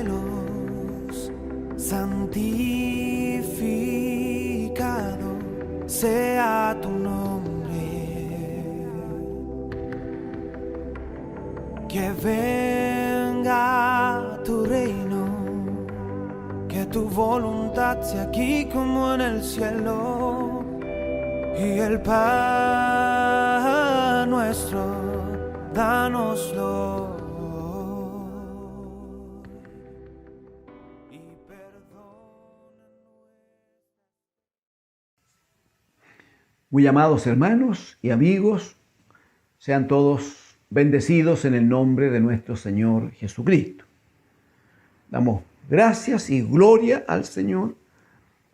cielos, santificado sea tu nombre. Que venga tu reino, que tu voluntad sea aquí como en el cielo. Y el pan nuestro, dánoslo. Muy amados hermanos y amigos, sean todos bendecidos en el nombre de nuestro Señor Jesucristo. Damos gracias y gloria al Señor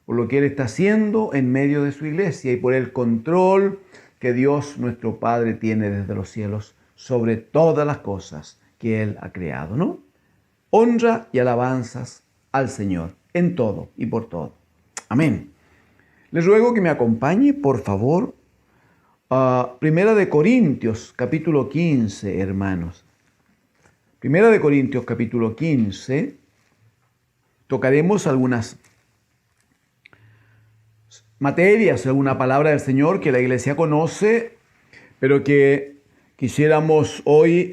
por lo que Él está haciendo en medio de su iglesia y por el control que Dios nuestro Padre tiene desde los cielos sobre todas las cosas que Él ha creado, ¿no? Honra y alabanzas al Señor en todo y por todo. Amén. Les ruego que me acompañe, por favor, a Primera de Corintios, capítulo 15, hermanos. Primera de Corintios, capítulo 15. Tocaremos algunas materias, alguna palabra del Señor que la iglesia conoce, pero que quisiéramos hoy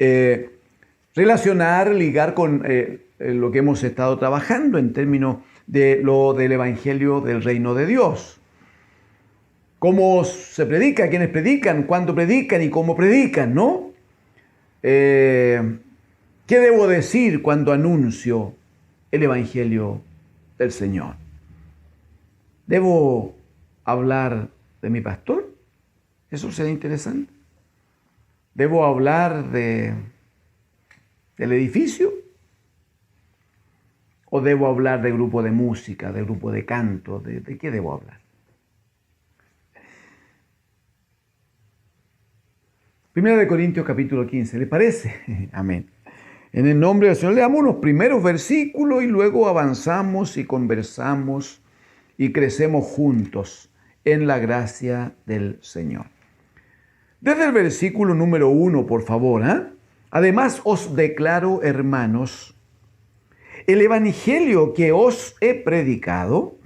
relacionar, ligar con lo que hemos estado trabajando en términos de lo del Evangelio del Reino de Dios. Cómo se predica, quiénes predican, cuándo predican y cómo predican, ¿no? ¿Qué debo decir cuando anuncio el Evangelio del Señor? ¿Debo hablar de mi pastor? Eso sería interesante. ¿Debo hablar del edificio? ¿O debo hablar del grupo de música, del grupo de canto? ¿De qué debo hablar? Primera de Corintios capítulo 15, ¿le parece? Amén. En el nombre del Señor leamos los primeros versículos y luego avanzamos y conversamos y crecemos juntos en la gracia del Señor. Desde el versículo número 1, por favor. Además os declaro, hermanos, el evangelio que os he predicado,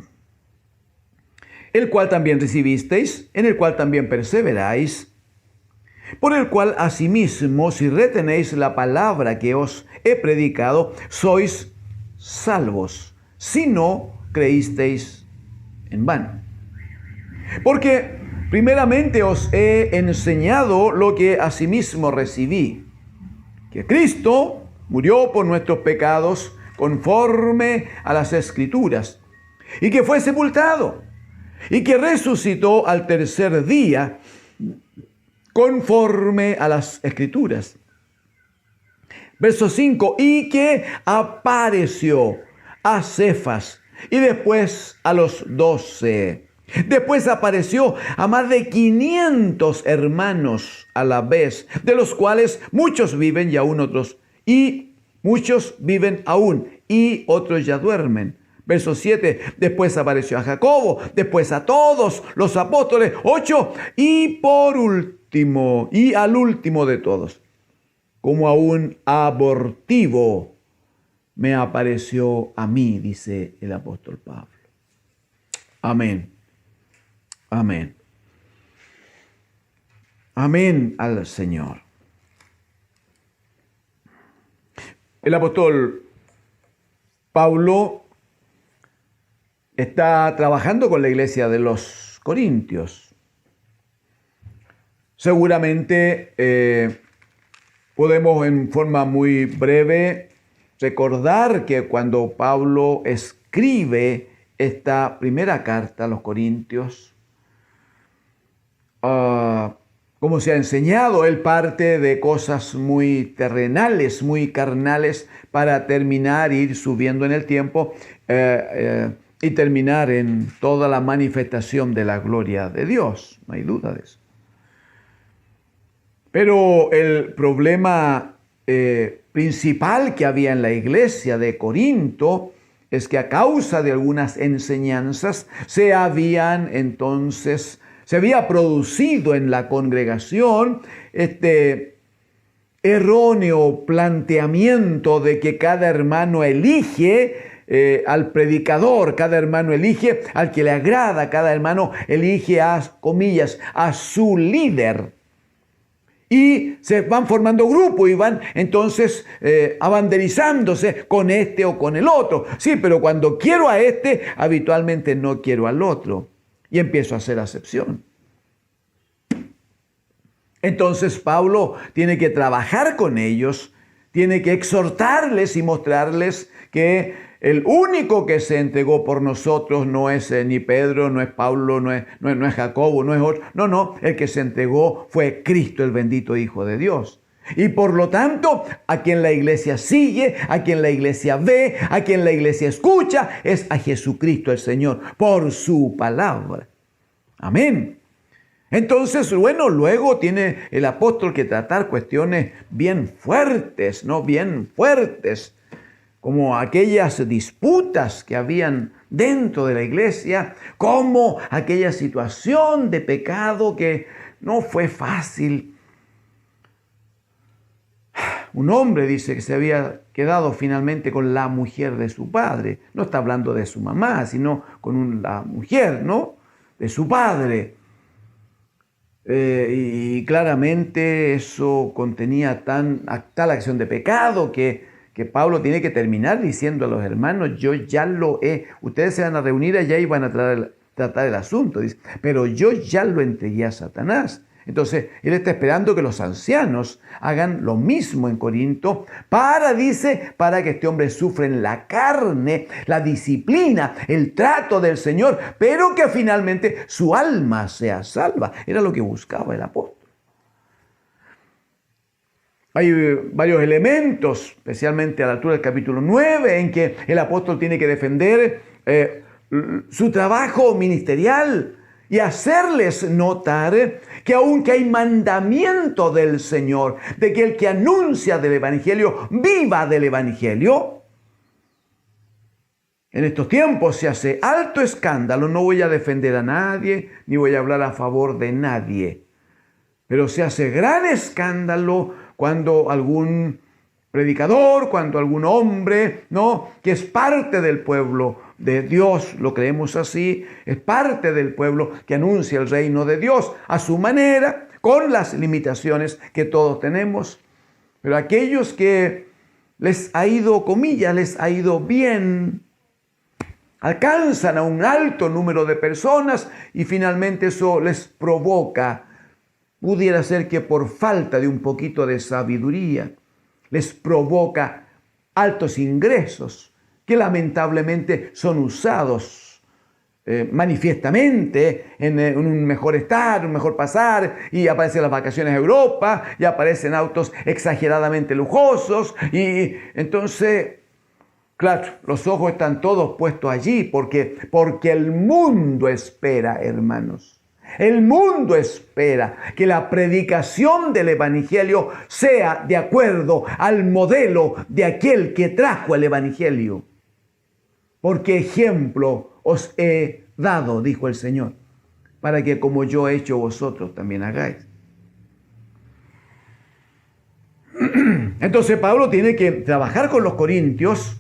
el cual también recibisteis, en el cual también perseveráis, por el cual asimismo, si retenéis la palabra que os he predicado, sois salvos, si no creísteis en vano. Porque primeramente os he enseñado lo que asimismo recibí, que Cristo murió por nuestros pecados conforme a las Escrituras, y que fue sepultado, y que resucitó al tercer día, conforme a las Escrituras. Verso 5, y que apareció a Cefas y después a los 12. Después apareció a más de 500 hermanos a la vez, de los cuales muchos viven y aún otros, y muchos viven aún, y otros ya duermen. Verso 7, después apareció a Jacobo, después a todos los apóstoles, 8, y por último, y al último de todos, como a un abortivo, me apareció a mí, dice el apóstol Pablo. Amén. Amén. Amén al Señor. El apóstol Pablo está trabajando con la iglesia de los Corintios. Seguramente podemos en forma muy breve recordar que cuando Pablo escribe esta primera carta a los Corintios, como se ha enseñado, él parte de cosas muy terrenales, muy carnales, para terminar e ir subiendo en el tiempo y terminar en toda la manifestación de la gloria de Dios. No hay duda de eso. Pero el problema principal que había en la iglesia de Corinto es que a causa de algunas enseñanzas se había producido en la congregación erróneo planteamiento de que cada hermano elige al predicador, cada hermano elige al que le agrada, cada hermano elige comillas, a su líder. Y se van formando grupos y van entonces abanderizándose con este o con el otro. Sí, pero cuando quiero a este, habitualmente no quiero al otro. Y empiezo a hacer acepción. Entonces Pablo tiene que trabajar con ellos, tiene que exhortarles y mostrarles que el único que se entregó por nosotros no es ni Pedro, no es Pablo, no es Jacobo, no es otro. No, el que se entregó fue Cristo, el bendito Hijo de Dios. Y por lo tanto, a quien la iglesia sigue, a quien la iglesia ve, a quien la iglesia escucha, es a Jesucristo el Señor, por su palabra. Amén. Entonces, bueno, luego tiene el apóstol que tratar cuestiones bien fuertes, ¿no? Bien fuertes, como aquellas disputas que habían dentro de la iglesia, como aquella situación de pecado que no fue fácil. Un hombre dice que se había quedado finalmente con la mujer de su padre. No está hablando de su mamá, sino con la mujer, ¿no? De su padre. Y claramente eso contenía tal acción de pecado que Pablo tiene que terminar diciendo a los hermanos, yo ya lo he, ustedes se van a reunir allá y van a tratar el asunto, dice, pero yo ya lo entregué a Satanás. Entonces, él está esperando que los ancianos hagan lo mismo en Corinto para que este hombre sufra en la carne, la disciplina, el trato del Señor, pero que finalmente su alma sea salva. Era lo que buscaba el apóstol. Hay varios elementos, especialmente a la altura del capítulo 9, en que el apóstol tiene que defender su trabajo ministerial y hacerles notar que aunque hay mandamiento del Señor, de que el que anuncia del Evangelio viva del Evangelio, en estos tiempos se hace alto escándalo. No voy a defender a nadie, ni voy a hablar a favor de nadie, pero se hace gran escándalo cuando algún predicador, cuando algún hombre, ¿no?, que es parte del pueblo de Dios, lo creemos así, es parte del pueblo que anuncia el reino de Dios a su manera, con las limitaciones que todos tenemos. Pero aquellos que les ha ido, comillas, les ha ido bien, alcanzan a un alto número de personas y finalmente eso les provoca, pudiera ser que por falta de un poquito de sabiduría, les provoca altos ingresos que lamentablemente son usados manifiestamente en un mejor estar, un mejor pasar, y aparecen las vacaciones a Europa, y aparecen autos exageradamente lujosos, y entonces, claro, los ojos están todos puestos allí, porque el mundo espera, hermanos. El mundo espera que la predicación del Evangelio sea de acuerdo al modelo de aquel que trajo el Evangelio. Porque ejemplo os he dado, dijo el Señor, para que como yo he hecho vosotros también hagáis. Entonces Pablo tiene que trabajar con los corintios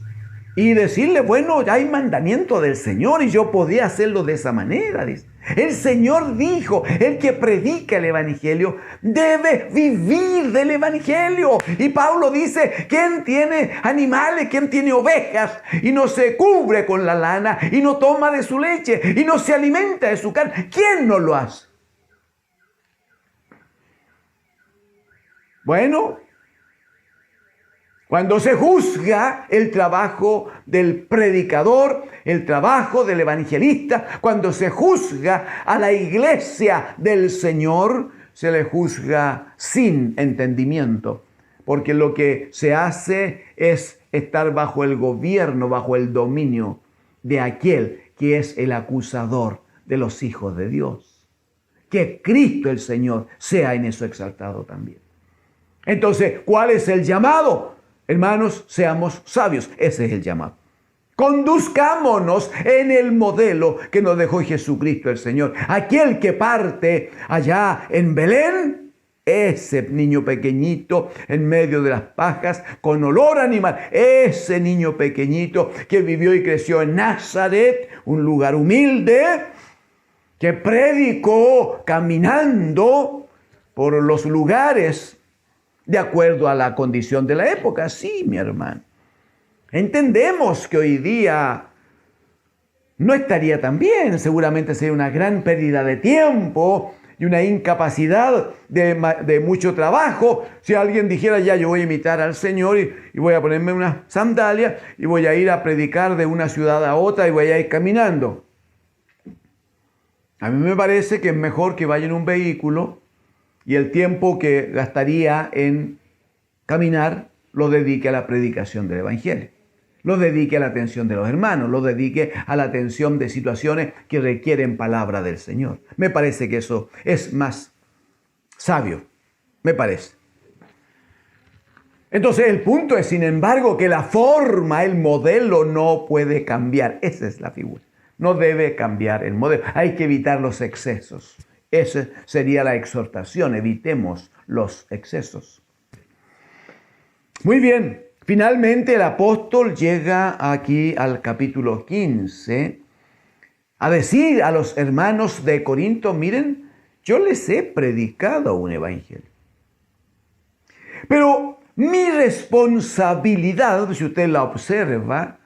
y decirle, bueno, ya hay mandamiento del Señor y yo podía hacerlo de esa manera, dice. El Señor dijo, el que predica el Evangelio debe vivir del Evangelio. Y Pablo dice, ¿quién tiene animales? ¿Quién tiene ovejas? Y no se cubre con la lana y no toma de su leche y no se alimenta de su carne. ¿Quién no lo hace? Bueno, cuando se juzga el trabajo del predicador, el trabajo del evangelista, cuando se juzga a la iglesia del Señor, se le juzga sin entendimiento, porque lo que se hace es estar bajo el gobierno, bajo el dominio de aquel que es el acusador de los hijos de Dios. Que Cristo el Señor sea en eso exaltado también. Entonces, ¿cuál es el llamado? Hermanos, seamos sabios. Ese es el llamado. Conduzcámonos en el modelo que nos dejó Jesucristo el Señor. Aquel que parte allá en Belén, Ese niño pequeñito en medio de las pajas con olor animal. Ese niño pequeñito que vivió y creció en Nazaret, un lugar humilde, que predicó caminando por los lugares de acuerdo a la condición de la época. Sí, mi hermano. Entendemos que hoy día no estaría tan bien. Seguramente sería una gran pérdida de tiempo y una incapacidad de mucho trabajo si alguien dijera, ya, yo voy a imitar al Señor y voy a ponerme unas sandalias y voy a ir a predicar de una ciudad a otra y voy a ir caminando. A mí me parece que es mejor que vaya en un vehículo y el tiempo que gastaría en caminar lo dedique a la predicación del Evangelio. Lo dedique a la atención de los hermanos, lo dedique a la atención de situaciones que requieren palabra del Señor. Me parece que eso es más sabio, me parece. Entonces el punto es, sin embargo, que la forma, el modelo no puede cambiar. Esa es la figura. No debe cambiar el modelo. Hay que evitar los excesos. Esa sería la exhortación. Evitemos los excesos. Muy bien. Finalmente el apóstol llega aquí al capítulo 15 a decir a los hermanos de Corinto, miren, yo les he predicado un evangelio. Pero mi responsabilidad, si usted la observa,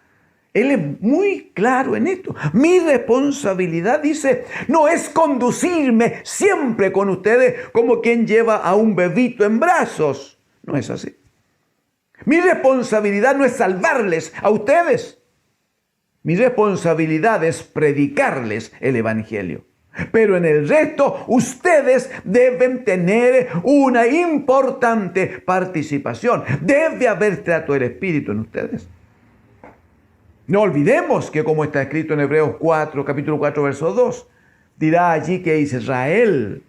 él es muy claro en esto. Mi responsabilidad, dice, no es conducirme siempre con ustedes como quien lleva a un bebito en brazos. No es así. Mi responsabilidad no es salvarles a ustedes. Mi responsabilidad es predicarles el evangelio. Pero en el resto, ustedes deben tener una importante participación. Debe haber trato del Espíritu en ustedes. No olvidemos que, como está escrito en Hebreos 4, capítulo 4, verso 2, dirá allí que Israel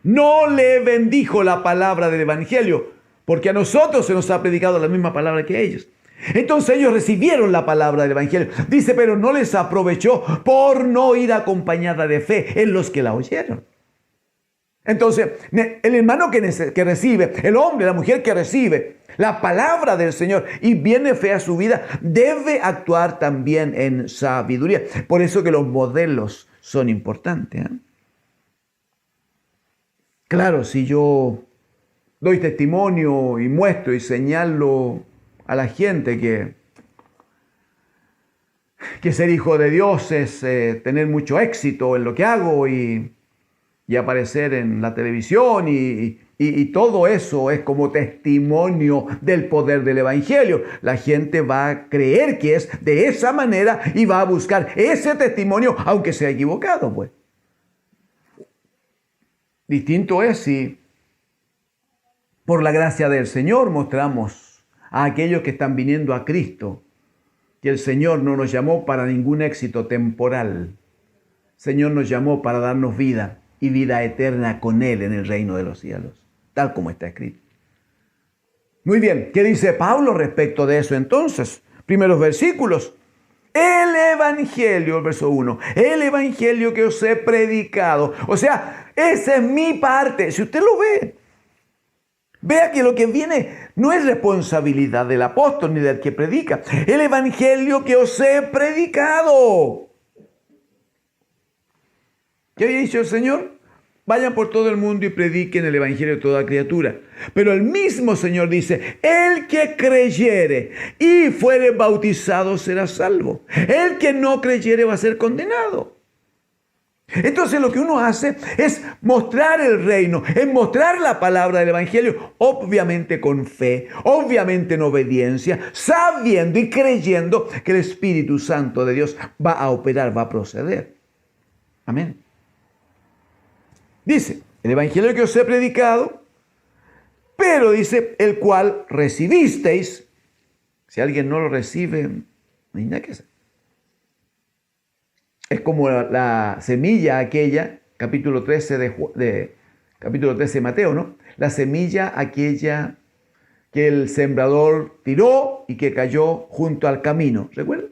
no le bendijo la palabra del evangelio, porque a nosotros se nos ha predicado la misma palabra que a ellos. Entonces ellos recibieron la palabra del evangelio. Dice, pero no les aprovechó por no ir acompañada de fe en los que la oyeron. Entonces, el hermano que recibe, el hombre, la mujer que recibe la palabra del Señor y viene fe a su vida, debe actuar también en sabiduría. Por eso que los modelos son importantes, ¿eh? Claro, si yo doy testimonio y muestro y señalo a la gente que ser hijo de Dios es tener mucho éxito en lo que hago y aparecer en la televisión y todo eso es como testimonio del poder del evangelio. La gente va a creer que es de esa manera y va a buscar ese testimonio aunque sea equivocado, pues. Distinto es si por la gracia del Señor mostramos a aquellos que están viniendo a Cristo que el Señor no nos llamó para ningún éxito temporal. El Señor nos llamó para darnos vida y vida eterna con Él en el reino de los cielos, tal como está escrito. Muy bien, ¿qué dice Pablo respecto de eso entonces? Primeros versículos. El evangelio, el verso 1, el evangelio que os he predicado. O sea, esa es mi parte. Si usted lo ve, vea que lo que viene no es responsabilidad del apóstol ni del que predica. El evangelio que os he predicado. ¿Qué había dicho el Señor? Vayan por todo el mundo y prediquen el evangelio a toda criatura. Pero el mismo Señor dice, el que creyere y fuere bautizado será salvo. El que no creyere va a ser condenado. Entonces lo que uno hace es mostrar el reino, es mostrar la palabra del evangelio, obviamente con fe, obviamente en obediencia, sabiendo y creyendo que el Espíritu Santo de Dios va a operar, va a proceder. Amén. Dice, el evangelio que os he predicado, pero dice, el cual recibisteis. Si alguien no lo recibe, no hay nada que hacer. Es como la semilla aquella, capítulo 13 de Mateo, ¿no? La semilla aquella que el sembrador tiró y que cayó junto al camino. ¿Recuerdan?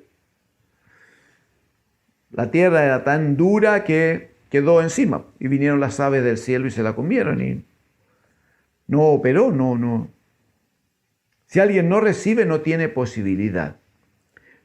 La tierra era tan dura que quedó encima y vinieron las aves del cielo y se la comieron. Y no operó, no. Si alguien no recibe, no tiene posibilidad.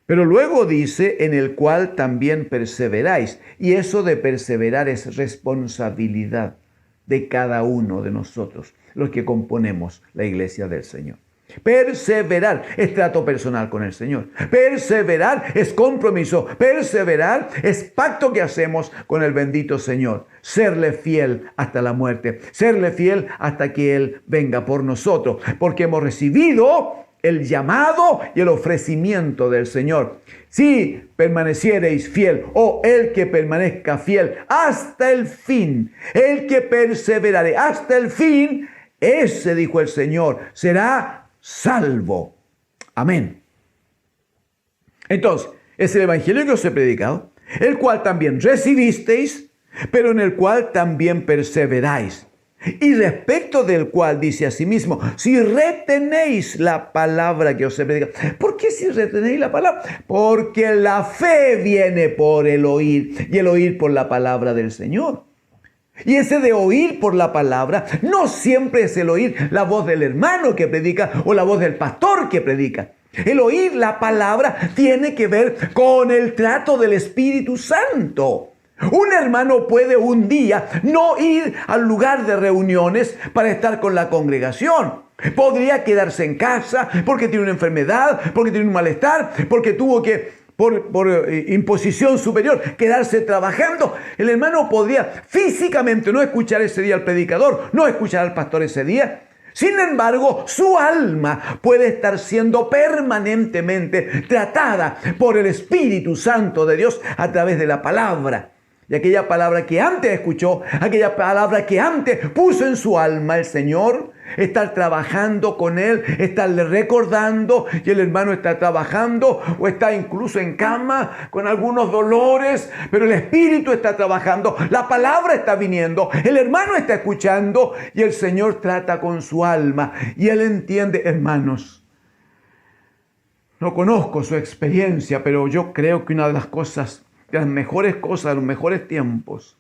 Pero luego dice, en el cual también perseveráis. Y eso de perseverar es responsabilidad de cada uno de nosotros, los que componemos la iglesia del Señor. Perseverar es trato personal con el Señor. Perseverar es compromiso. Perseverar es pacto que hacemos con el bendito Señor. Serle fiel hasta la muerte. Serle fiel hasta que Él venga por nosotros. Porque hemos recibido el llamado y el ofrecimiento del Señor. Si permaneciereis fiel, o el que permanezca fiel hasta el fin, el que perseverare hasta el fin, ese, dijo el Señor, será salvo. Amén. Entonces, es el evangelio que os he predicado, el cual también recibisteis, pero en el cual también perseveráis. Y respecto del cual dice asimismo, si retenéis la palabra que os he predicado. ¿Por qué si retenéis la palabra? Porque la fe viene por el oír, y el oír por la palabra del Señor. Y ese de oír por la palabra no siempre es el oír la voz del hermano que predica o la voz del pastor que predica. El oír la palabra tiene que ver con el trato del Espíritu Santo. Un hermano puede un día no ir al lugar de reuniones para estar con la congregación. Podría quedarse en casa porque tiene una enfermedad, porque tiene un malestar, porque tuvo que, por imposición superior, quedarse trabajando. El hermano podría físicamente no escuchar ese día al predicador, no escuchar al pastor ese día. Sin embargo, su alma puede estar siendo permanentemente tratada por el Espíritu Santo de Dios a través de la palabra. Y aquella palabra que antes escuchó, aquella palabra que antes puso en su alma el Señor, estar trabajando con Él, estarle recordando, y el hermano está trabajando o está incluso en cama con algunos dolores, pero el Espíritu está trabajando, la palabra está viniendo, el hermano está escuchando y el Señor trata con su alma y Él entiende. Hermanos, no conozco su experiencia, pero yo creo que una de las cosas, de las mejores cosas, de los mejores tiempos,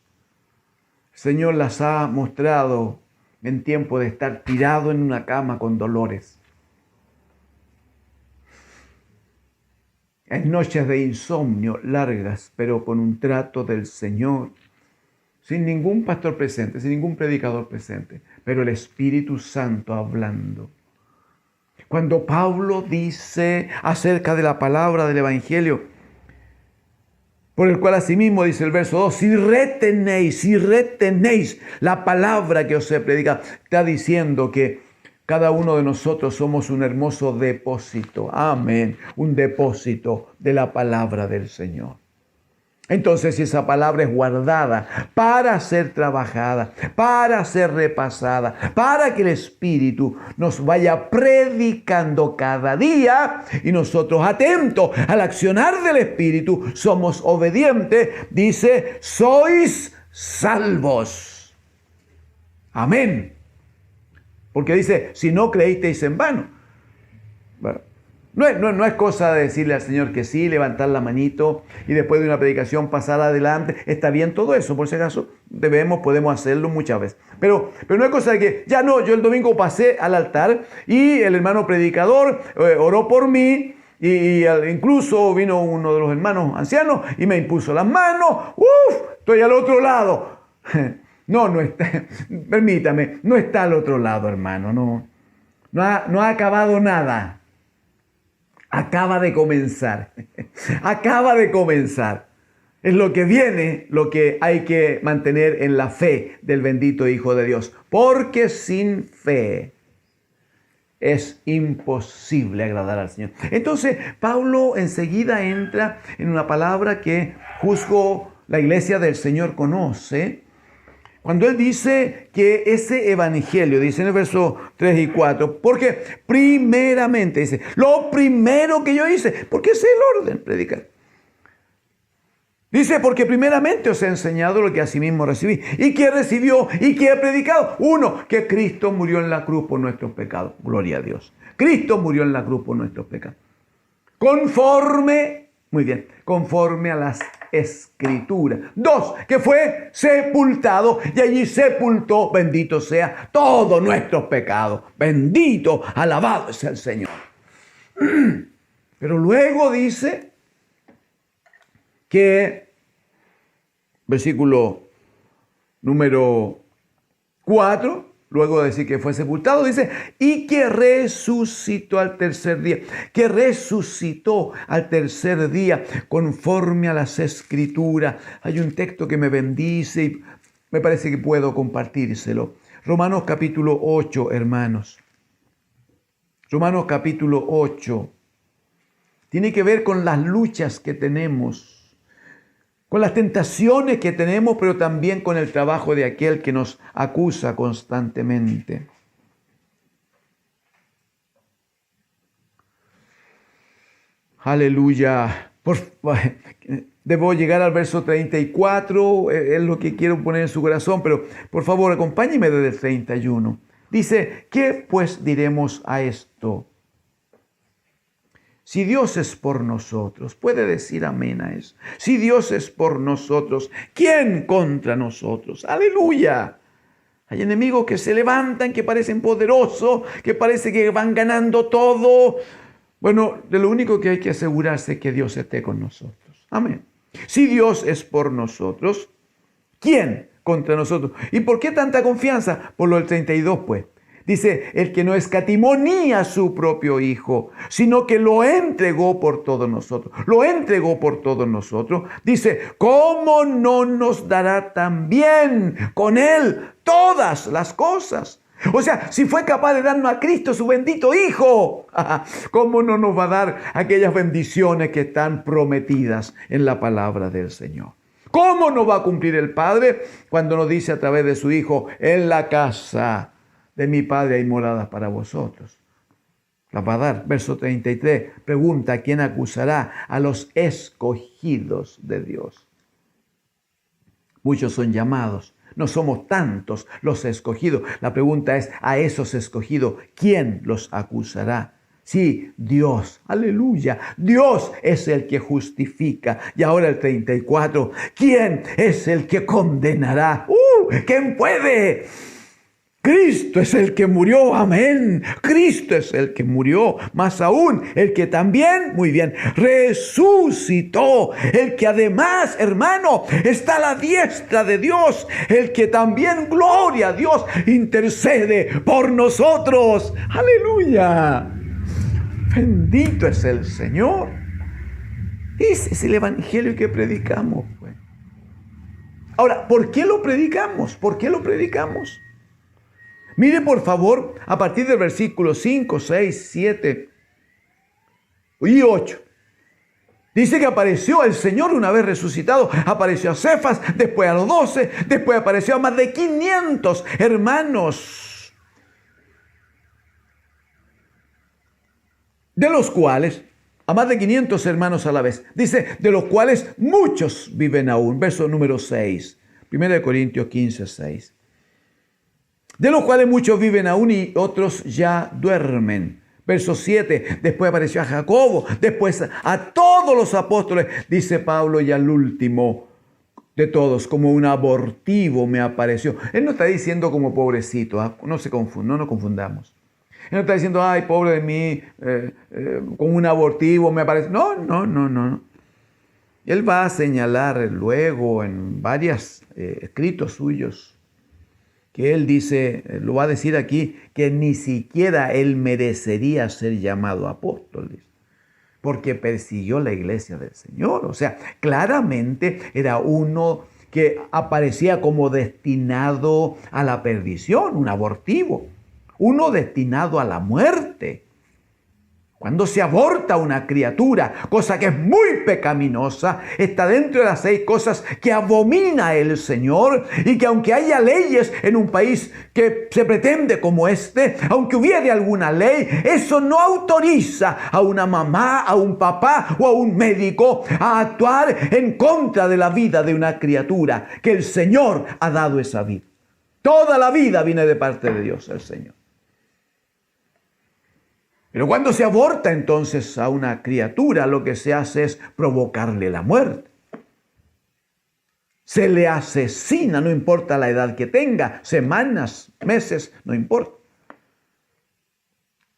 el Señor las ha mostrado en tiempo de estar tirado en una cama con dolores. En noches de insomnio largas, pero con un trato del Señor, sin ningún pastor presente, sin ningún predicador presente, pero el Espíritu Santo hablando. Cuando Pablo dice acerca de la palabra del Evangelio, por el cual asimismo dice el verso 2, si retenéis la palabra que os he predicado, está diciendo que cada uno de nosotros somos un hermoso depósito, amén, un depósito de la palabra del Señor. Entonces, si esa palabra es guardada para ser trabajada, para ser repasada, para que el Espíritu nos vaya predicando cada día y nosotros atentos al accionar del Espíritu, somos obedientes, dice, sois salvos. Amén. Porque dice, si no creísteis en vano. Bueno, no es cosa de decirle al Señor que sí, levantar la manito y después de una predicación pasar adelante. Está bien todo eso, por si acaso podemos hacerlo muchas veces. Pero no es cosa de que, ya no, yo el domingo pasé al altar y el hermano predicador oró por mí y incluso vino uno de los hermanos ancianos y me impuso las manos. Estoy al otro lado. No está, permítame, no está al otro lado, hermano. No ha acabado nada. Acaba de comenzar. Acaba de comenzar. Es lo que viene, lo que hay que mantener en la fe del bendito Hijo de Dios. Porque sin fe es imposible agradar al Señor. Entonces, Pablo enseguida entra en una palabra que juzgo la iglesia del Señor conoce. Cuando él dice que ese evangelio, dice en el verso 3 y 4, porque primeramente, dice, lo primero que yo hice, porque ese es el orden, predicar. Dice, porque primeramente os he enseñado lo que asimismo recibí. ¿Y qué recibió? ¿Y qué he predicado? Uno, que Cristo murió en la cruz por nuestros pecados. Gloria a Dios. Cristo murió en la cruz por nuestros pecados. Conforme a las Escritura. 2, que fue sepultado y allí sepultó, bendito sea, todos nuestros pecados. Bendito, alabado es el Señor. Pero luego dice que, versículo número 4, luego de decir que fue sepultado, dice, y que resucitó al tercer día. Que resucitó al tercer día conforme a las Escrituras. Hay un texto que me bendice y me parece que puedo compartírselo. Romanos capítulo 8, hermanos. Romanos capítulo 8. Tiene que ver con las luchas que tenemos, con las tentaciones que tenemos, pero también con el trabajo de aquel que nos acusa constantemente. Aleluya. Debo llegar al verso 34, es lo que quiero poner en su corazón, pero por favor acompáñeme desde el 31. Dice, ¿qué pues diremos a esto? Si Dios es por nosotros, puede decir amén a eso. Si Dios es por nosotros, ¿quién contra nosotros? Aleluya. Hay enemigos que se levantan, que parecen poderosos, que parece que van ganando todo. Bueno, de lo único que hay que asegurarse es que Dios esté con nosotros. Amén. Si Dios es por nosotros, ¿quién contra nosotros? ¿Y por qué tanta confianza? Por lo del 32, pues. Dice, el que no escatimó ni a su propio Hijo, sino que lo entregó por todos nosotros. Lo entregó por todos nosotros. Dice, ¿cómo no nos dará también con Él todas las cosas? O sea, si fue capaz de darnos a Cristo, su bendito Hijo, ¿cómo no nos va a dar aquellas bendiciones que están prometidas en la palabra del Señor? ¿Cómo no va a cumplir el Padre cuando nos dice a través de su Hijo, en la casa de mi Padre hay moradas para vosotros? La va a dar. Verso 33, pregunta, ¿quién acusará a los escogidos de Dios? Muchos son llamados, no somos tantos los escogidos. La pregunta es, a esos escogidos, ¿quién los acusará? Sí, Dios, aleluya, Dios es el que justifica. Y ahora el 34, ¿quién es el que condenará? ¿Quién puede? Cristo es el que murió, amén. Cristo es el que murió, más aún, el que también, muy bien, resucitó. El que además, hermano, está a la diestra de Dios. El que también, gloria a Dios, intercede por nosotros. Aleluya. Bendito es el Señor. Ese es el evangelio que predicamos, pues. Ahora, ¿por qué lo predicamos? ¿Por qué lo predicamos? Mire por favor a partir del versículo 5, 6, 7 y 8. Dice que apareció el Señor una vez resucitado, apareció a Cefas, después a los 12, después apareció a más de 500 hermanos, de los cuales, a más de 500 hermanos a la vez, dice, de los cuales muchos viven aún. Verso número 6, 1 Corintios 15, 6. De los cuales muchos viven aún y otros ya duermen. Verso 7, después apareció a Jacobo, después a todos los apóstoles, dice Pablo, y al último de todos, como un abortivo me apareció. Él no está diciendo como pobrecito, no se confunda, no nos confundamos. Él no está diciendo, ay, pobre de mí, como un abortivo me apareció. No. Él va a señalar luego en varios escritos suyos, que él dice, lo va a decir aquí, que ni siquiera él merecería ser llamado apóstol, porque persiguió la iglesia del Señor. O sea, claramente era uno que aparecía como destinado a la perdición, un abortivo, uno destinado a la muerte. Cuando se aborta una criatura, cosa que es muy pecaminosa, está dentro de las 6 cosas que abomina el Señor, y que aunque haya leyes en un país que se pretende como este, aunque hubiere alguna ley, eso no autoriza a una mamá, a un papá o a un médico a actuar en contra de la vida de una criatura, que el Señor ha dado esa vida. Toda la vida viene de parte de Dios, el Señor. Pero cuando se aborta entonces a una criatura, lo que se hace es provocarle la muerte. se le asesina, no importa la edad que tenga, semanas, meses, no importa.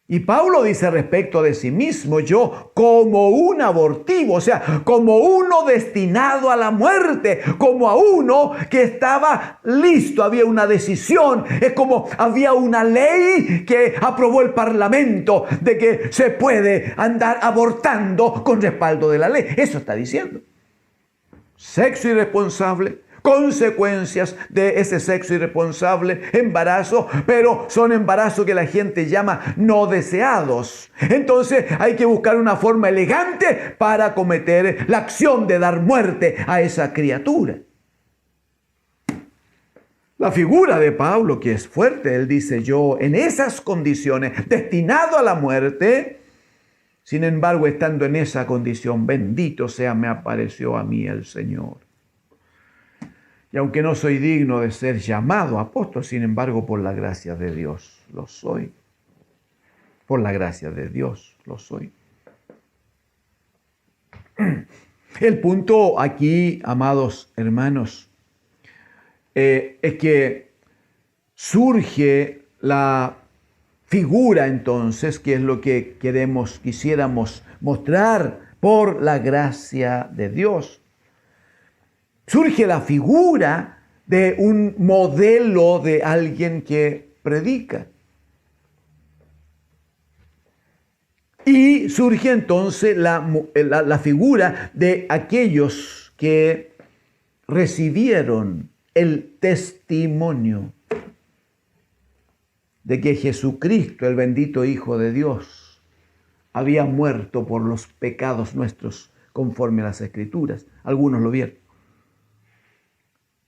Y Pablo dice respecto de sí mismo, yo como un abortivo, o sea, como uno destinado a la muerte, como a uno que estaba listo, había una decisión, es como había una ley que aprobó el Parlamento de que se puede andar abortando con respaldo de la ley. Eso está diciendo. Sexo irresponsable, consecuencias de ese sexo irresponsable, embarazo, pero son embarazos que la gente llama no deseados. Entonces hay que buscar una forma elegante para cometer la acción de dar muerte a esa criatura. La figura de Pablo, que es fuerte, él dice, yo en esas condiciones, destinado a la muerte, sin embargo, estando en esa condición, bendito sea, me apareció a mí el Señor. Y aunque no soy digno de ser llamado apóstol, sin embargo, por la gracia de Dios lo soy. Por la gracia de Dios lo soy. El punto aquí, amados hermanos, es que surge la figura entonces, que es lo que quisiéramos mostrar por la gracia de Dios. Surge la figura de un modelo de alguien que predica. Y surge entonces la figura de aquellos que recibieron el testimonio de que Jesucristo, el bendito Hijo de Dios, había muerto por los pecados nuestros conforme a las Escrituras. Algunos lo vieron.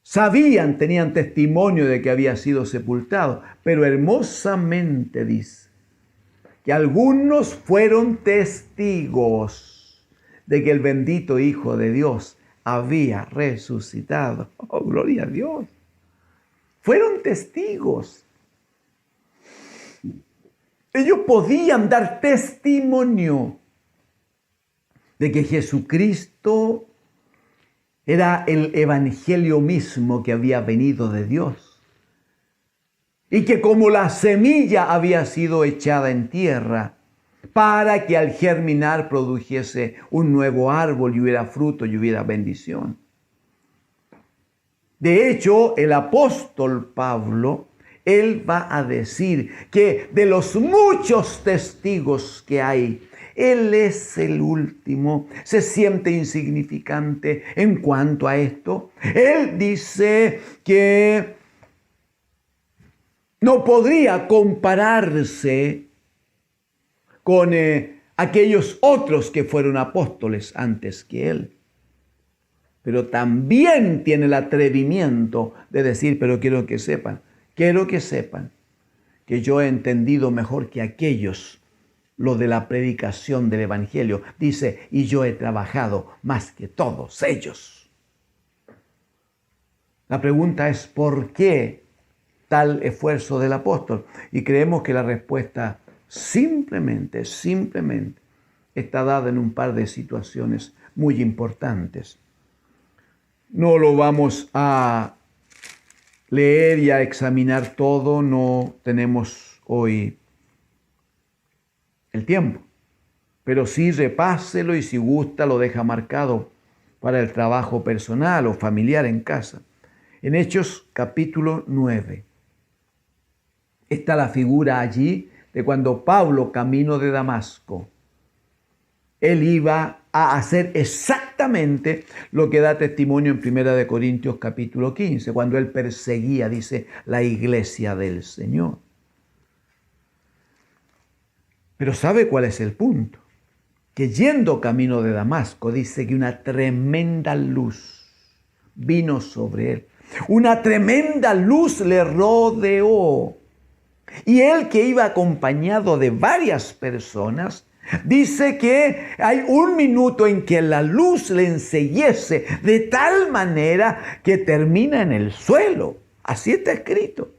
Sabían, tenían testimonio de que había sido sepultado, pero hermosamente dice que algunos fueron testigos de que el bendito Hijo de Dios había resucitado. Oh, gloria a Dios. Fueron testigos. Ellos podían dar testimonio de que Jesucristo era el evangelio mismo que había venido de Dios. Y que como la semilla había sido echada en tierra para que al germinar produjese un nuevo árbol y hubiera fruto y hubiera bendición. De hecho, el apóstol Pablo, él va a decir que de los muchos testigos que hay, él es el último, se siente insignificante en cuanto a esto. Él dice que no podría compararse con aquellos otros que fueron apóstoles antes que él. Pero también tiene el atrevimiento de decir, pero quiero que sepan que yo he entendido mejor que aquellos lo de la predicación del Evangelio. Dice, y yo he trabajado más que todos ellos. La pregunta es, ¿por qué tal esfuerzo del apóstol? Y creemos que la respuesta simplemente está dada en un par de situaciones muy importantes. No lo vamos a leer y a examinar todo, no tenemos hoy el tiempo, pero sí repáselo y si gusta lo deja marcado para el trabajo personal o familiar en casa. En Hechos capítulo 9 está la figura allí de cuando Pablo, camino de Damasco, él iba a hacer exactamente lo que da testimonio en 1 Corintios capítulo 15, cuando él perseguía, dice, la iglesia del Señor. Pero ¿sabe cuál es el punto? Que yendo camino de Damasco, dice que una tremenda luz vino sobre él. Una tremenda luz le rodeó. Y él, que iba acompañado de varias personas, dice que hay un minuto en que la luz le enceguece de tal manera que termina en el suelo. Así está escrito.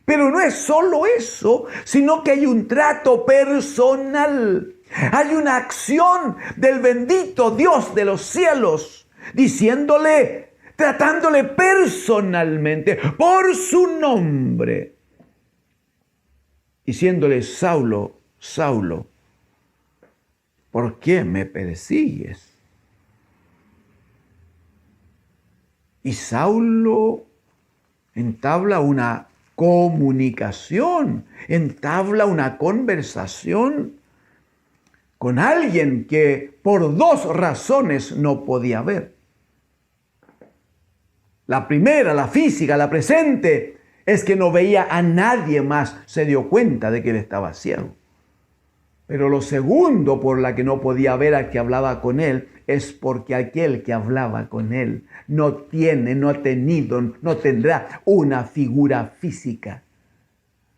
Pero no es solo eso, sino que hay un trato personal. Hay una acción del bendito Dios de los cielos, diciéndole, tratándole personalmente por su nombre, diciéndole: Saulo, Saulo, ¿por qué me persigues? Y Saulo entabla una comunicación, entabla una conversación con alguien que por dos razones no podía ver. La primera, la física, la presente, es que no veía a nadie más, se dio cuenta de que él estaba ciego. Pero lo segundo por la que no podía ver al que hablaba con él es porque aquel que hablaba con él no tendrá una figura física.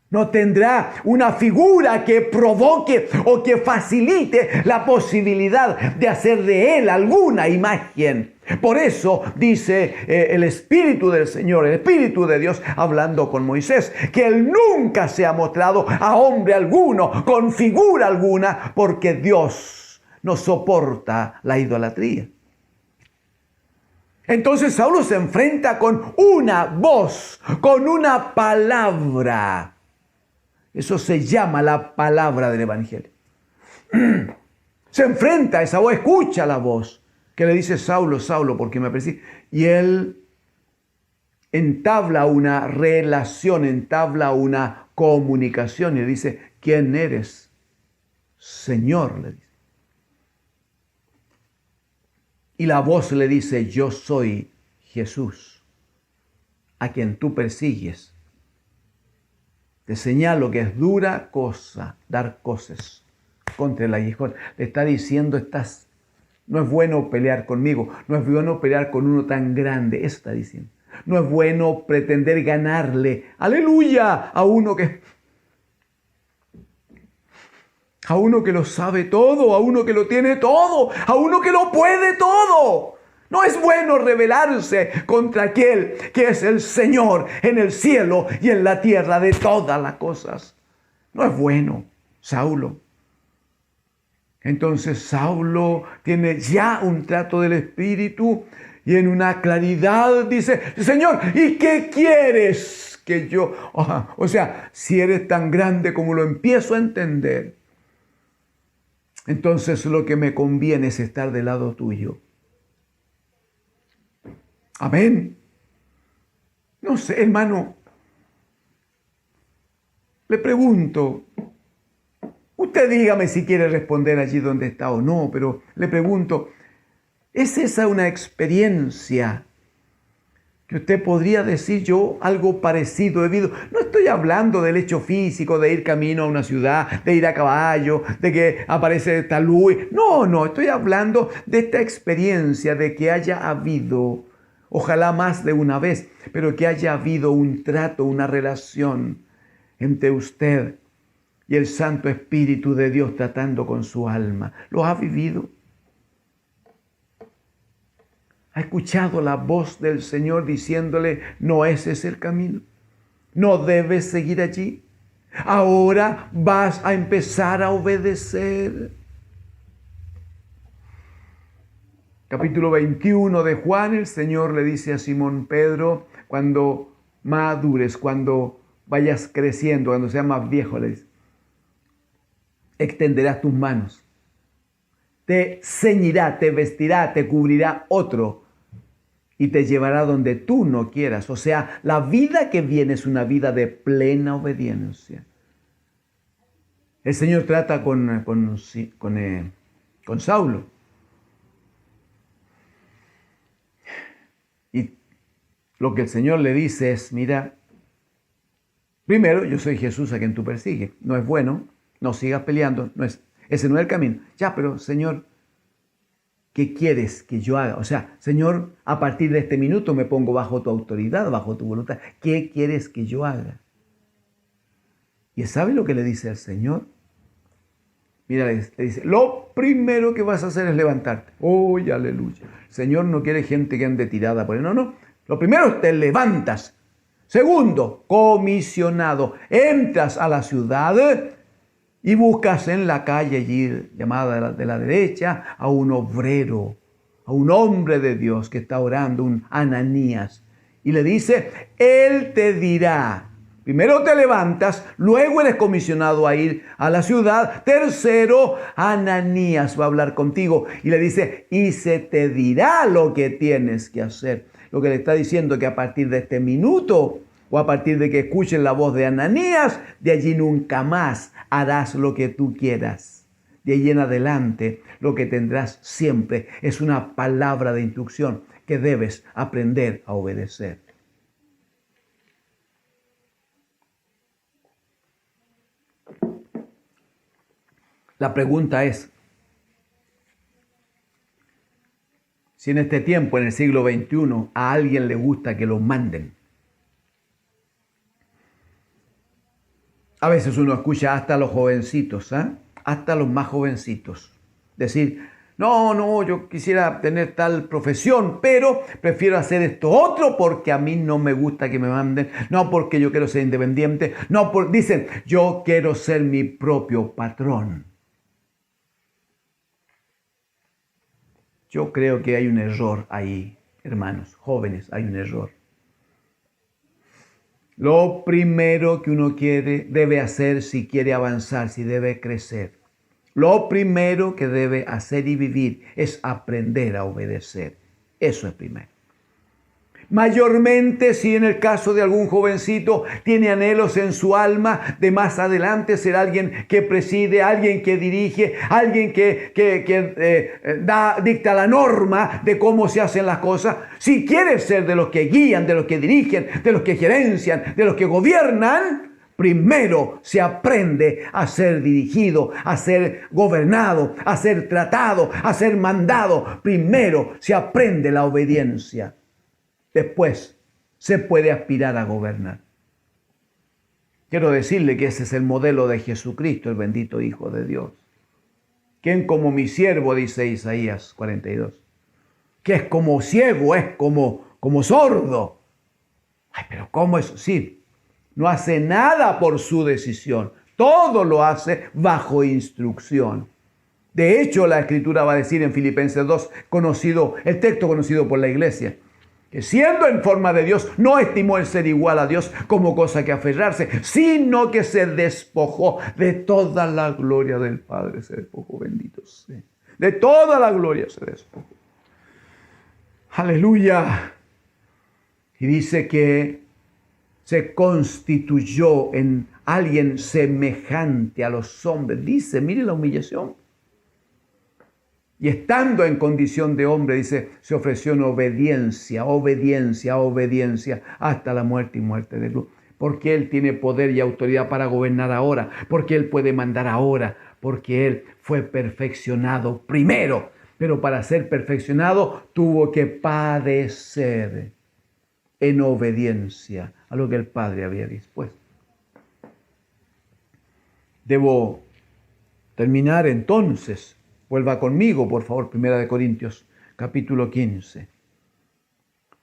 No tendrá una figura que provoque o que facilite la posibilidad de hacer de él alguna imagen. Por eso dice el Espíritu del Señor, el Espíritu de Dios hablando con Moisés, que él nunca se ha mostrado a hombre alguno con figura alguna, porque Dios no soporta la idolatría. Entonces Saulo se enfrenta con una voz, con una palabra. Eso se llama la palabra del Evangelio. Se enfrenta a esa voz, escucha la voz que le dice: Saulo, Saulo, ¿por qué me persigues? Y él entabla una relación, entabla una comunicación y le dice: ¿quién eres? Señor, le dice. Y la voz le dice: yo soy Jesús, a quien tú persigues. Te señalo que es dura cosa dar cosas contra el aguijón. Le está diciendo: no es bueno pelear conmigo, no es bueno pelear con uno tan grande. Eso está diciendo. No es bueno pretender ganarle, aleluya, a uno que lo sabe todo, a uno que lo tiene todo, a uno que lo puede todo. No es bueno rebelarse contra aquel que es el Señor en el cielo y en la tierra de todas las cosas. No es bueno, Saulo. Entonces Saulo tiene ya un trato del Espíritu y en una claridad dice: Señor, ¿y qué quieres que yo? O sea, si eres tan grande como lo empiezo a entender, entonces lo que me conviene es estar del lado tuyo. Amén. No sé, hermano, le pregunto, usted dígame si quiere responder allí donde está o no, pero le pregunto, ¿es esa una experiencia que usted podría decir: yo algo parecido he vivido? No estoy hablando del hecho físico de ir camino a una ciudad, de ir a caballo, de que aparece esta luz. No, estoy hablando de esta experiencia de que haya habido, ojalá más de una vez, pero que haya habido un trato, una relación entre usted y el Santo Espíritu de Dios tratando con su alma. ¿Lo ha vivido? ¿Ha escuchado la voz del Señor diciéndole: no ese es el camino? ¿No debes seguir allí? Ahora vas a empezar a obedecer. Capítulo 21 de Juan, el Señor le dice a Simón Pedro: cuando madures, cuando vayas creciendo, cuando seas más viejo, le dice, extenderás tus manos. Te ceñirá, te vestirá, te cubrirá otro y te llevará donde tú no quieras. O sea, la vida que viene es una vida de plena obediencia. El Señor trata con Saulo. Y lo que el Señor le dice es: mira, primero, yo soy Jesús a quien tú persigues. No es bueno, no sigas peleando, ese no es el camino. Ya, pero Señor, ¿qué quieres que yo haga? O sea, Señor, a partir de este minuto me pongo bajo tu autoridad, bajo tu voluntad. ¿Qué quieres que yo haga? ¿Y sabe lo que le dice al Señor? Mira, le dice: lo primero que vas a hacer es levantarte. ¡Oh, aleluya! El Señor no quiere gente que ande tirada por él. No. Lo primero es te levantas. Segundo, comisionado. Entras a la ciudad y buscas en la calle allí, llamada de la derecha, a un obrero a un hombre de Dios que está orando, un Ananías, y le dice, Él te dirá, primero te levantas, luego eres comisionado a ir a la ciudad, tercero, Ananías va a hablar contigo y le dice, y se te dirá lo que tienes que hacer. Lo que le está diciendo es que a partir de este minuto, o a partir de que escuchen la voz de Ananías, de allí nunca más harás lo que tú quieras. De allí en adelante, lo que tendrás siempre es una palabra de instrucción que debes aprender a obedecer. La pregunta es, si en este tiempo, en el siglo XXI, a alguien le gusta que lo manden. A veces uno escucha hasta a los jovencitos, hasta a los más jovencitos, decir, no, yo quisiera tener tal profesión, pero prefiero hacer esto otro porque a mí no me gusta que me manden, no porque yo quiero ser independiente, dicen, yo quiero ser mi propio patrón. Yo creo que hay un error ahí, hermanos, jóvenes, hay un error. Lo primero que uno debe hacer si quiere avanzar, si debe crecer. Lo primero que debe hacer y vivir es aprender a obedecer. Eso es primero. Mayormente, si en el caso de algún jovencito tiene anhelos en su alma de más adelante ser alguien que preside, alguien que dirige, alguien que dicta la norma de cómo se hacen las cosas. Si quiere ser de los que guían, de los que dirigen, de los que gerencian, de los que gobiernan, primero se aprende a ser dirigido, a ser gobernado, a ser tratado, a ser mandado. Primero se aprende la obediencia. Después se puede aspirar a gobernar. Quiero decirle que ese es el modelo de Jesucristo, el bendito Hijo de Dios. Quien como mi siervo, dice Isaías 42, que es como ciego, es como sordo. Ay, pero ¿cómo es? Sí, no hace nada por su decisión. Todo lo hace bajo instrucción. De hecho, la Escritura va a decir en Filipenses 2, el texto conocido por la iglesia, que siendo en forma de Dios, no estimó el ser igual a Dios como cosa que aferrarse, sino que se despojó de toda la gloria del Padre. Se despojó, bendito sea. De toda la gloria se despojó. Aleluya. Y dice que se constituyó en alguien semejante a los hombres. Dice, mire la humillación. Y estando en condición de hombre, dice, se ofreció en obediencia, hasta la muerte y muerte de cruz. Porque Él tiene poder y autoridad para gobernar ahora, porque Él puede mandar ahora, porque Él fue perfeccionado primero. Pero para ser perfeccionado tuvo que padecer en obediencia a lo que el Padre había dispuesto. Debo terminar entonces. Vuelva conmigo, por favor, 1 Corintios, capítulo 15,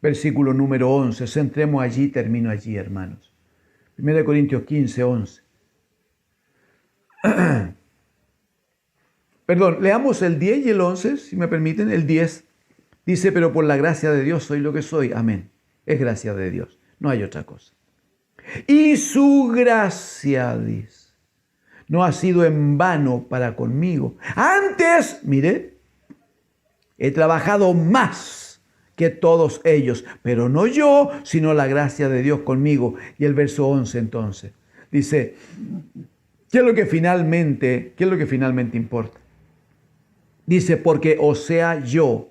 versículo número 11. Centremos allí, termino allí, hermanos. 1 Corintios 15, 11. Perdón, leamos el 10 y el 11, si me permiten. El 10 dice, pero por la gracia de Dios soy lo que soy. Amén. Es gracia de Dios, no hay otra cosa. Y su gracia, dice, no ha sido en vano para conmigo. Antes, mire, he trabajado más que todos ellos, pero no yo, sino la gracia de Dios conmigo. Y el verso 11 entonces dice, ¿qué es lo que finalmente importa? Dice, porque o sea yo,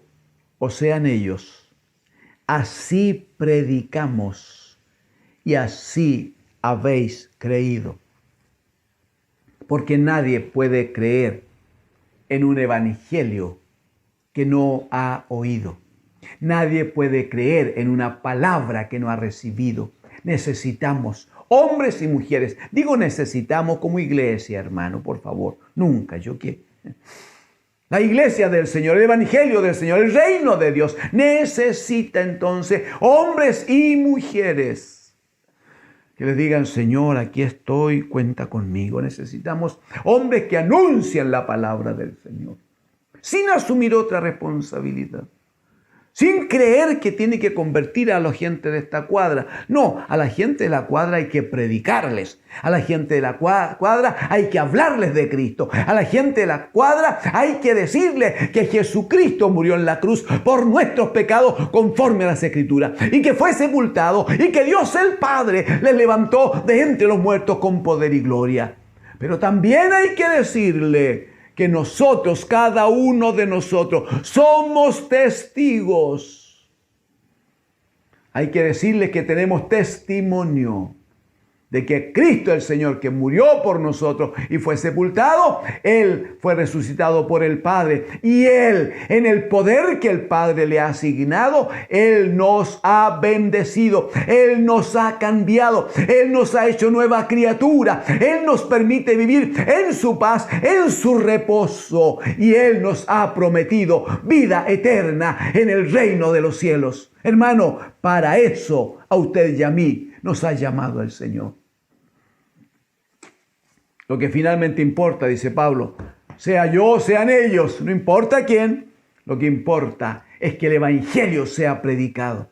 o sean ellos, así predicamos y así habéis creído. Porque nadie puede creer en un evangelio que no ha oído. Nadie puede creer en una palabra que no ha recibido. Necesitamos hombres y mujeres. Digo necesitamos como iglesia, hermano, por favor. Nunca, yo qué. La iglesia del Señor, el evangelio del Señor, el reino de Dios necesita entonces hombres y mujeres que les digan, Señor, aquí estoy, cuenta conmigo. Necesitamos hombres que anuncien la palabra del Señor, sin asumir otra responsabilidad. sin creer que tiene que convertir a la gente de esta cuadra. No, a la gente de la cuadra hay que predicarles. A la gente de la cuadra hay que hablarles de Cristo. A la gente de la cuadra hay que decirles que Jesucristo murió en la cruz por nuestros pecados conforme a las Escrituras. Y que fue sepultado y que Dios el Padre les levantó de entre los muertos con poder y gloria. Pero también hay que decirle que nosotros, cada uno de nosotros, somos testigos. Hay que decirles que tenemos testimonio de que Cristo el Señor, que murió por nosotros y fue sepultado, Él fue resucitado por el Padre. Y Él, en el poder que el Padre le ha asignado, Él nos ha bendecido, Él nos ha cambiado, Él nos ha hecho nueva criatura, Él nos permite vivir en su paz, en su reposo. Y Él nos ha prometido vida eterna en el reino de los cielos. Hermano, para eso a usted y a mí nos ha llamado el Señor. Lo que finalmente importa, dice Pablo, sea yo, sean ellos, no importa quién, lo que importa es que el Evangelio sea predicado.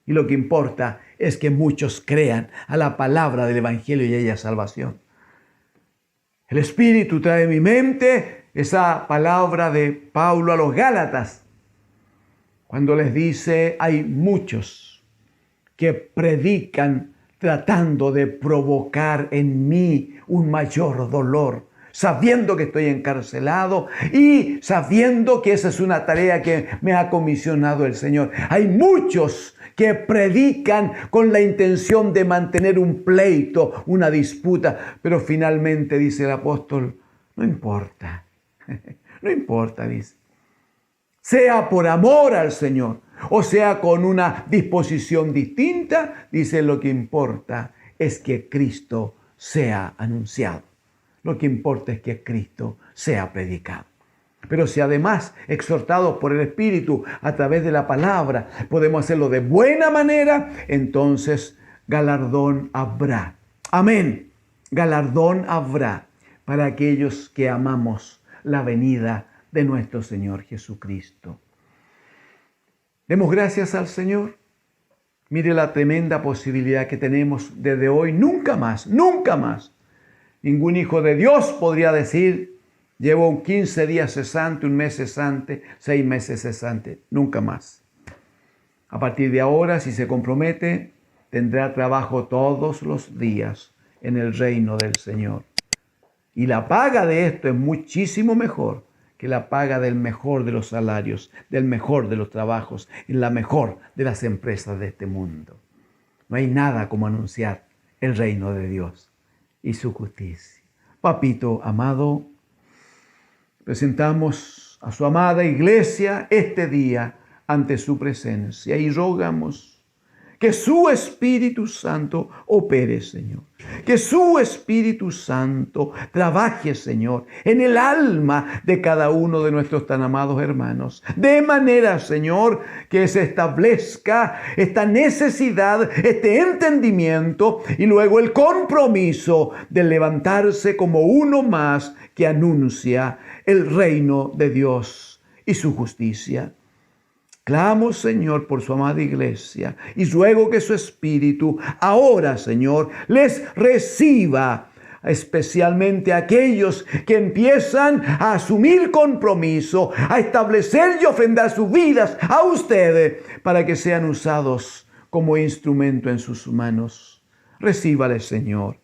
Y lo que importa es que muchos crean a la palabra del Evangelio y haya salvación. El Espíritu trae a mi mente esa palabra de Pablo a los Gálatas, cuando les dice, hay muchos que predican tratando de provocar en mí un mayor dolor, sabiendo que estoy encarcelado y sabiendo que esa es una tarea que me ha comisionado el Señor. Hay muchos que predican con la intención de mantener un pleito, una disputa, pero finalmente, dice el apóstol, no importa, no importa, dice. Sea por amor al Señor, o sea con una disposición distinta, dice, lo que importa es que Cristo sea anunciado. Lo que importa es que Cristo sea predicado. Pero si además, exhortados por el Espíritu a través de la palabra, podemos hacerlo de buena manera, entonces galardón habrá. Amén. Galardón habrá para aquellos que amamos la venida de nuestro Señor Jesucristo. Demos gracias al Señor. Mire la tremenda posibilidad que tenemos desde hoy. Nunca más, ningún hijo de Dios podría decir, llevo 15 días cesante, un mes cesante, 6 meses cesante. Nunca más. A partir de ahora, si se compromete, tendrá trabajo todos los días en el reino del Señor. Y la paga de esto es muchísimo mejor que la paga del mejor de los salarios, del mejor de los trabajos, en la mejor de las empresas de este mundo. No hay nada como anunciar el reino de Dios y su justicia. Papito amado, presentamos a su amada iglesia este día ante su presencia y rogamos que su Espíritu Santo opere, Señor. Que su Espíritu Santo trabaje, Señor, en el alma de cada uno de nuestros tan amados hermanos. De manera, Señor, que se establezca esta necesidad, este entendimiento y luego el compromiso de levantarse como uno más que anuncia el reino de Dios y su justicia. Clamo, Señor, por su amada iglesia y ruego que su Espíritu ahora, Señor, les reciba, especialmente a aquellos que empiezan a asumir compromiso, a establecer y ofrendar sus vidas a ustedes para que sean usados como instrumento en sus manos. Recíbale, Señor.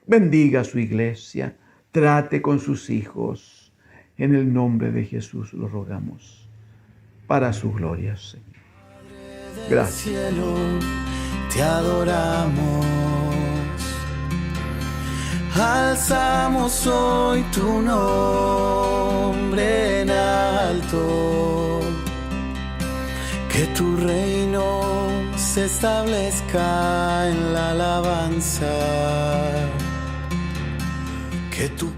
Bendiga a su iglesia. Trate con sus hijos. En el nombre de Jesús lo rogamos. Para su gloria, Señor. Gracias. Cielo, te adoramos. Alzamos hoy tu nombre en alto. Que tu reino se establezca en la alabanza. Que tu